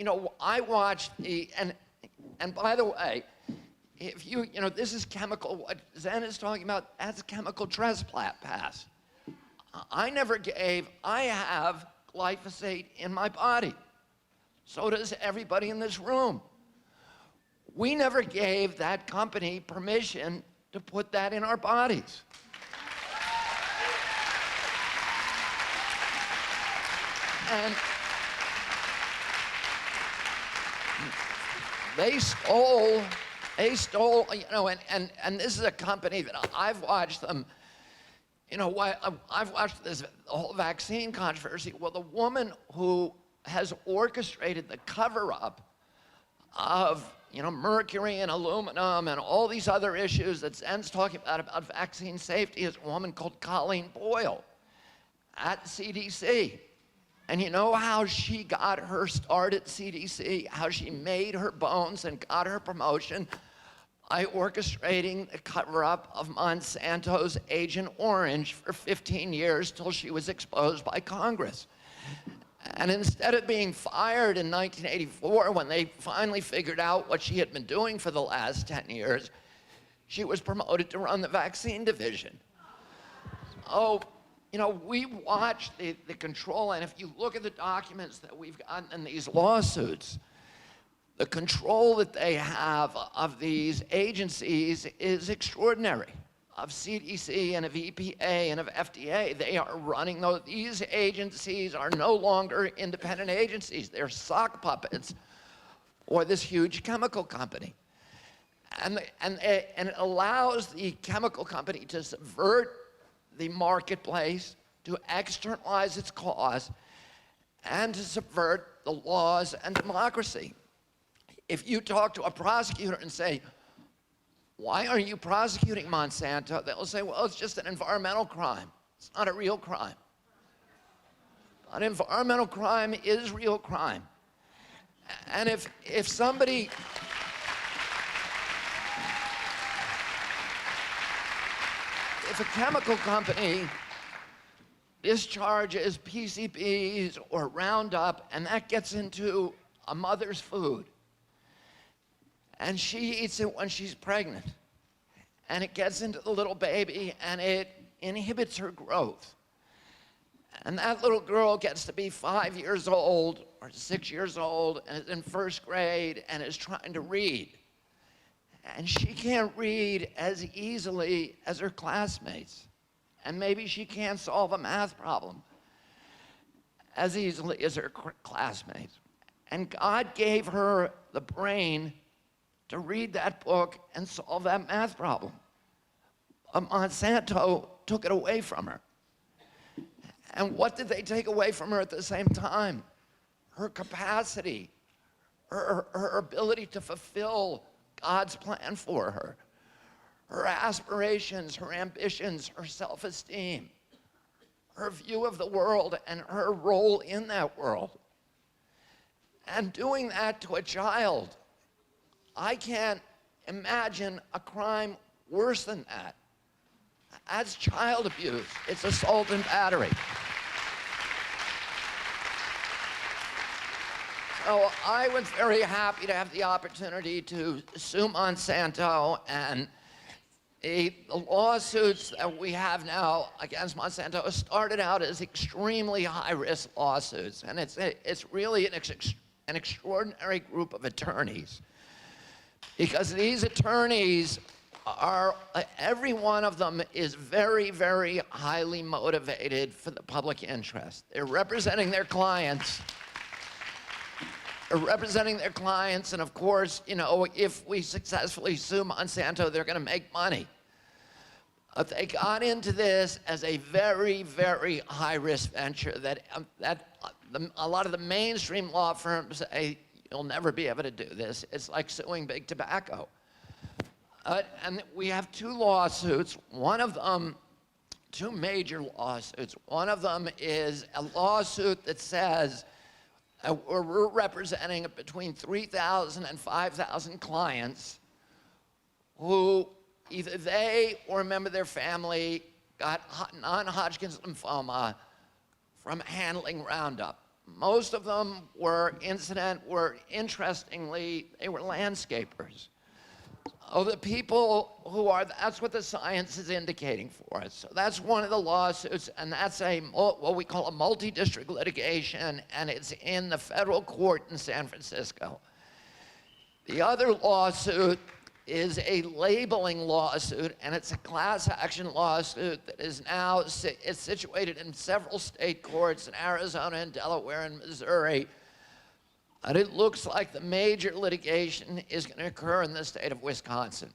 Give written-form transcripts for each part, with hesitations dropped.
I watched and by the way, if this is chemical, what Zen is talking about, that's chemical trespass. I have glyphosate in my body. So does everybody in this room. We never gave that company permission to put that in our bodies. And they stole, and this is a company that I've watched them, I've watched the whole vaccine controversy. Well, the woman who has orchestrated the cover-up of, mercury and aluminum and all these other issues that Zen's talking about vaccine safety is a woman called Colleen Boyle at CDC. And you know how she got her start at CDC, how she made her bones and got her promotion? By orchestrating the cover-up of Monsanto's Agent Orange for 15 years till she was exposed by Congress. And instead of being fired in 1984 when they finally figured out what she had been doing for the last 10 years, she was promoted to run the vaccine division. We watched the control, and if you look at the documents that we've gotten in these lawsuits, the control that they have of these agencies is extraordinary. Of CDC and of EPA and of FDA, they are running those. These agencies are no longer independent agencies. They're sock puppets for this huge chemical company. And it allows the chemical company to subvert the marketplace, to externalize its costs, and to subvert the laws and democracy. If you talk to a prosecutor and say, why are you prosecuting Monsanto? They'll say, well, it's just an environmental crime. It's not a real crime. But environmental crime is real crime. And if somebody, if a chemical company discharges PCBs or Roundup and that gets into a mother's food, and she eats it when she's pregnant, and it gets into the little baby and it inhibits her growth, and that little girl gets to be 5 years old or 6 years old and is in first grade and is trying to read, and she can't read as easily as her classmates, and maybe she can't solve a math problem as easily as her classmates, and God gave her the brain to read that book and solve that math problem. Monsanto took it away from her. And what did they take away from her at the same time? Her capacity, her ability to fulfill God's plan for her, her aspirations, her ambitions, her self-esteem, her view of the world and her role in that world. And doing that to a child, I can't imagine a crime worse than that. That's child abuse. It's assault and battery. So I was very happy to have the opportunity to sue Monsanto, and the lawsuits that we have now against Monsanto started out as extremely high-risk lawsuits, and it's really an extraordinary group of attorneys. Because these attorneys are, every one of them is very, very highly motivated for the public interest. They're representing their clients. And of course, if we successfully sue Monsanto, they're gonna make money. But they got into this as a very, very high-risk venture that a lot of the mainstream law firms say, you'll never be able to do this. It's like suing big tobacco. And we have two lawsuits. One of them, two major lawsuits. One of them is a lawsuit that says we're representing between 3,000 and 5,000 clients who either they or a member of their family got non-Hodgkin's lymphoma from handling Roundup. Most of them were interestingly, they were landscapers. Oh, the people who are, that's what the science is indicating for us. So that's one of the lawsuits, and that's what we call a multi-district litigation, and it's in the federal court in San Francisco. The other lawsuit is a labeling lawsuit, and it's a class action lawsuit that is now it's situated in several state courts in Arizona and Delaware and Missouri. And it looks like the major litigation is going to occur in the state of Wisconsin.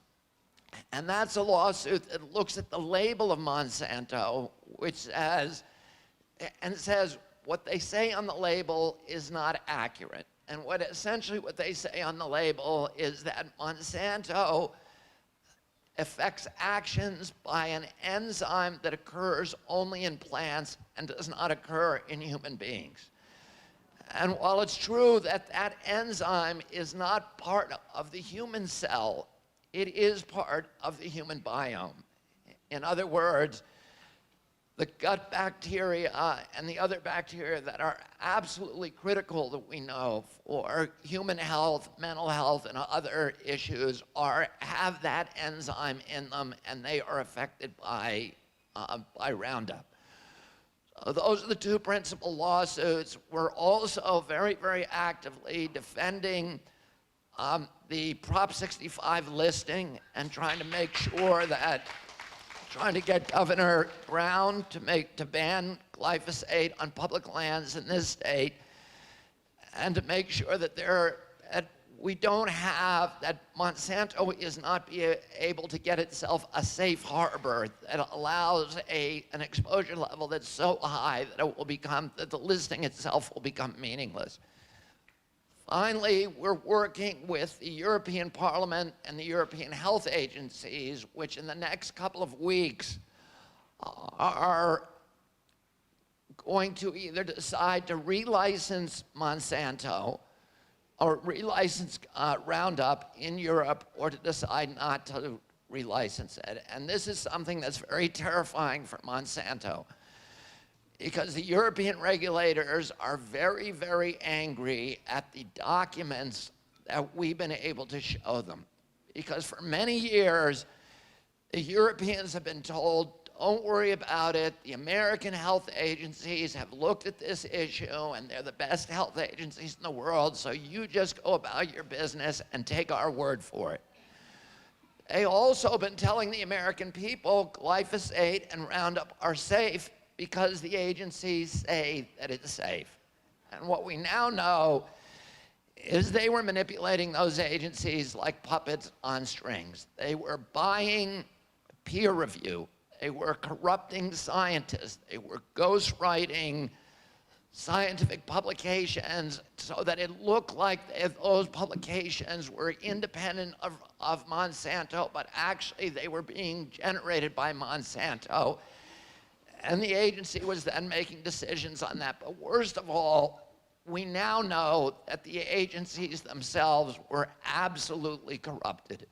And that's a lawsuit that looks at the label of Monsanto, which says what they say on the label is not accurate. And essentially what they say on the label is that Monsanto affects actions by an enzyme that occurs only in plants and does not occur in human beings. And while it's true that that enzyme is not part of the human cell, it is part of the human biome. In other words, the gut bacteria and the other bacteria that are absolutely critical that we know for human health, mental health, and other issues have that enzyme in them, and they are affected by Roundup. So those are the two principal lawsuits. We're also very, very actively defending the Prop 65 listing and trying to make sure that, trying to get Governor Brown to ban glyphosate on public lands in this state, and to make sure that we don't have, that Monsanto is not able to get itself a safe harbor that allows an exposure level that's so high that the listing itself will become meaningless. Finally, we're working with the European Parliament and the European health agencies, which in the next couple of weeks are going to either decide to relicense Monsanto or relicense Roundup in Europe, or to decide not to relicense it. And this is something that's very terrifying for Monsanto, because the European regulators are very, very angry at the documents that we've been able to show them. Because for many years, the Europeans have been told, don't worry about it. The American health agencies have looked at this issue, and they're the best health agencies in the world, so you just go about your business and take our word for it. They also been telling the American people glyphosate and Roundup are safe because the agencies say that it's safe. And what we now know is they were manipulating those agencies like puppets on strings. They were buying peer review. They were corrupting scientists. They were ghostwriting scientific publications so that it looked like those publications were independent of Monsanto, but actually they were being generated by Monsanto. And the agency was then making decisions on that. But worst of all, we now know that the agencies themselves were absolutely corrupted.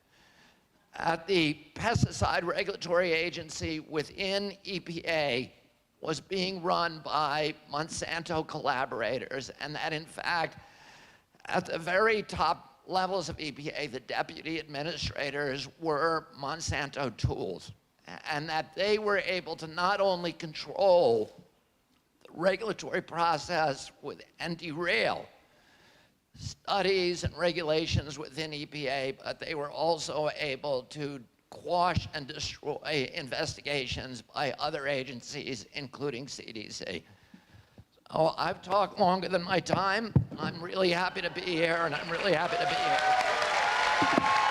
At the pesticide regulatory agency within EPA was being run by Monsanto collaborators, and that in fact, at the very top levels of EPA, the deputy administrators were Monsanto tools, and that they were able to not only control the regulatory process and derail studies and regulations within EPA, but they were also able to quash and destroy investigations by other agencies, including CDC. So I've talked longer than my time. I'm really happy to be here, and I'm really happy to be here.